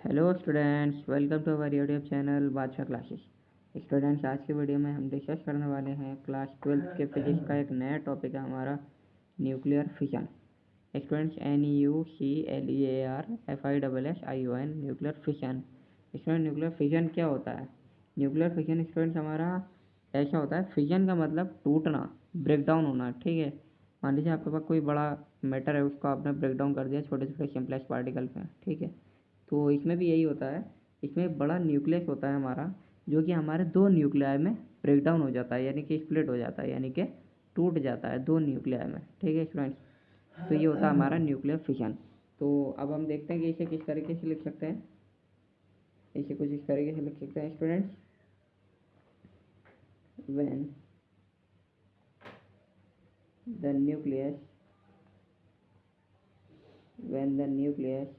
Hello students, welcome to our YouTube channel Badshah classes. Students, आज की video में हम डिस्कस करने वाले हैं क्लास 12 के फिजिक्स का एक नया टॉपिक है हमारा nuclear fission. Students, NUCLEARFISSION nuclear fission. Student, nuclear fission क्या होता है? न्यूक्लियर फिशन स्टूडेंट्स हमारा ऐसा होता है, फिजन का मतलब टूटना, ब्रेक डाउन होना। ठीक है, मान लीजिए आपके पास कोई बड़ा मैटर है, उसको आपने ब्रेक डाउन कर दिया छोटे छोटे सिंपलेक्स पार्टिकल में। ठीक है, तो इसमें भी यही होता है। इसमें एक बड़ा न्यूक्लियस होता है हमारा, जो कि हमारे दो न्यूक्लियाई में ब्रेक डाउन हो जाता है, यानी कि स्प्लिट हो जाता है, यानी कि टूट जाता है दो न्यूक्लियाई में। ठीक है स्टूडेंट्स, तो ये होता है हमारा न्यूक्लियर फिशन। तो अब हम देखते हैं कि इसे किस तरीके से लिख सकते हैं। इसे कुछ इस तरीके से लिख सकते हैं students, when the nucleus when the nucleus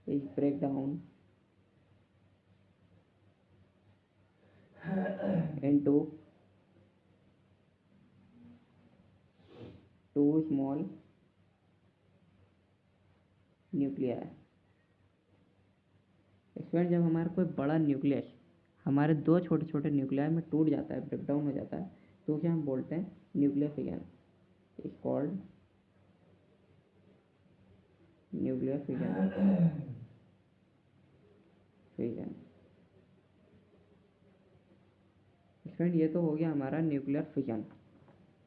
is break down into two small nuclei। इसमें जब हमारा कोई बड़ा न्यूक्लियस हमारे दो छोटे छोटे न्यूक्लियाई में टूट जाता है, ब्रेक डाउन हो जाता है, तो क्या हम बोलते हैं nuclear fission. Is called nuclear fission. Fission student, ये तो हो गया हमारा न्यूक्लियर फिजन।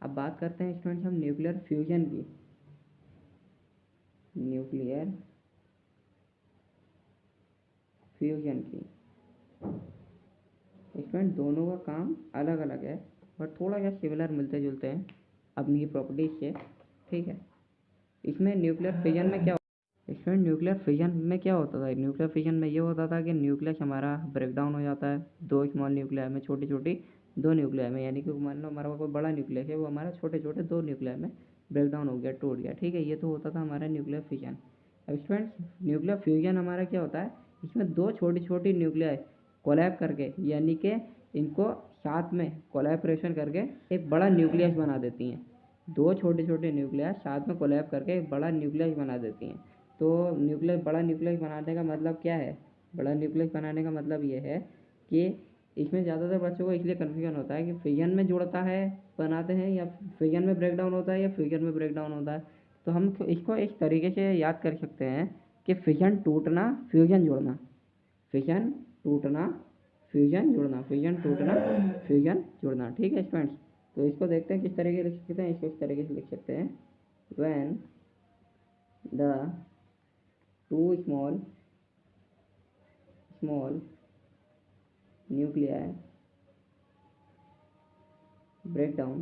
अब बात करते हैं स्टूडेंट्स हम न्यूक्लियर फ्यूजन की। न्यूक्लियर फ्यूजन की स्टूडेंट, दोनों का काम अलग अलग है, बट थोड़ा सा सिमिलर मिलते जुलते हैं अपनी प्रॉपर्टीज से। ठीक है, इसमें न्यूक्लियर फिजन में क्या स्टूडेंट, न्यूक्लियर फिजन में क्या होता था? न्यूक्लियर फिजन में ये होता था कि न्यूक्लियस हमारा ब्रेक डाउन हो जाता है दो स्मॉल न्यूक्लियर में, छोटी छोटी दो न्यूक्लियर में, यानी कि मान लो हमारा कोई बड़ा न्यूक्लियस है, वो हमारा छोटे छोटे दो न्यूक्लियर में ब्रेक डाउन हो गया, टूट गया। ठीक है, ये तो होता था हमारा न्यूक्लियर फिजन। अब स्टूडेंट्स, न्यूक्लियर फ्यूजन हमारा क्या होता है? इसमें दो छोटी छोटी न्यूक्लियर कोलैब करके, यानी कि इनको साथ में कोलैबोरेशन करके एक बड़ा न्यूक्लियस बना देती हैं। दो छोटे छोटे न्यूक्लियर साथ में कोलैब करके एक बड़ा न्यूक्लियस बना देती हैं। तो बड़ा न्यूक्लियस बनाने का मतलब क्या है? बड़ा न्यूक्लियस बनाने का मतलब ये है कि इसमें ज़्यादातर बच्चों को इसलिए कन्फ्यूजन होता है कि फिजन में जुड़ता है बनाते हैं, या फिजन में ब्रेक डाउन होता है, या फ्यूजन में ब्रेक डाउन होता है। तो हम इसको इस तरीके से याद कर सकते हैं कि फिजन टूटना, फ्यूजन जुड़ना। फिजन टूटना, फ्यूजन जुड़ना, फिजन टूटना, फ्यूजन जुड़ना। ठीक है स्टूडेंट्स, तो इसको देखते हैं किस तरीके से लिख सकते हैं। इसको इस तरीके से लिख सकते हैं, when the two small nuclei break down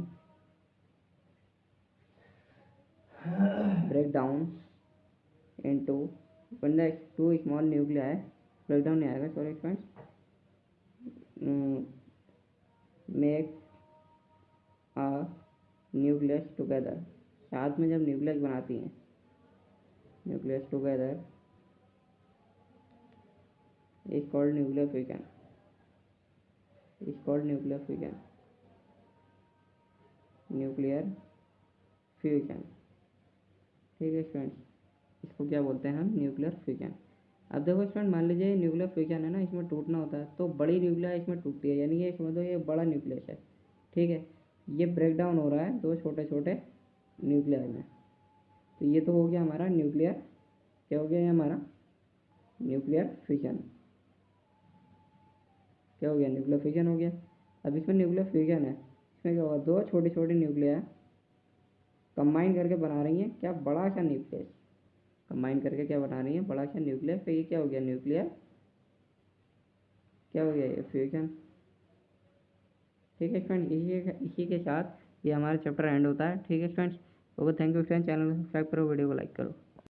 into, when the two small nuclei break down नहीं आएगा, sorry friends, make a nucleus together. साथ में जब न्यूक्लियस बनाती हैं, nucleus together is called nuclear fusion. Is called nuclear fusion, nuclear fusion. ठीक है friends, इसको क्या बोलते हैं हम? Nuclear fusion. अब देखो स्टूडेंट, मान लीजिए न्यूक्लियर फ्यूजन है ना, इसमें टूटना होता है, तो बड़ी न्यूक्लियर इसमें टूटती है, यानी ये समझ लो ये बड़ा न्यूक्लियस है। ठीक है, ये ब्रेक डाउन हो रहा है दो छोटे छोटे न्यूक्लियर में, तो ये तो हो गया हमारा न्यूक्लियर, क्या हो गया ये हमारा? Nuclear fusion. क्या हो गया? न्यूक्लियर फ्यूजन हो गया। अब इसमें न्यूक्लियर फ्यूजन है, इसमें क्या होगा? दो छोटी छोटी न्यूक्लियर कंबाइन करके बना रही हैं क्या? बड़ा सा न्यूक्लियस। कंबाइन करके क्या बना रही है? बड़ा सा न्यूक्लियर। तो ये क्या हो गया? न्यूक्लियर, क्या हो गया? ये फ्यूजन। ठीक है फ्रेंड्स, इसी के साथ ये हमारा चैप्टर एंड होता है। ठीक है friends, okay, thank you friends, channel को सब्सक्राइब करो, वीडियो को लाइक करो।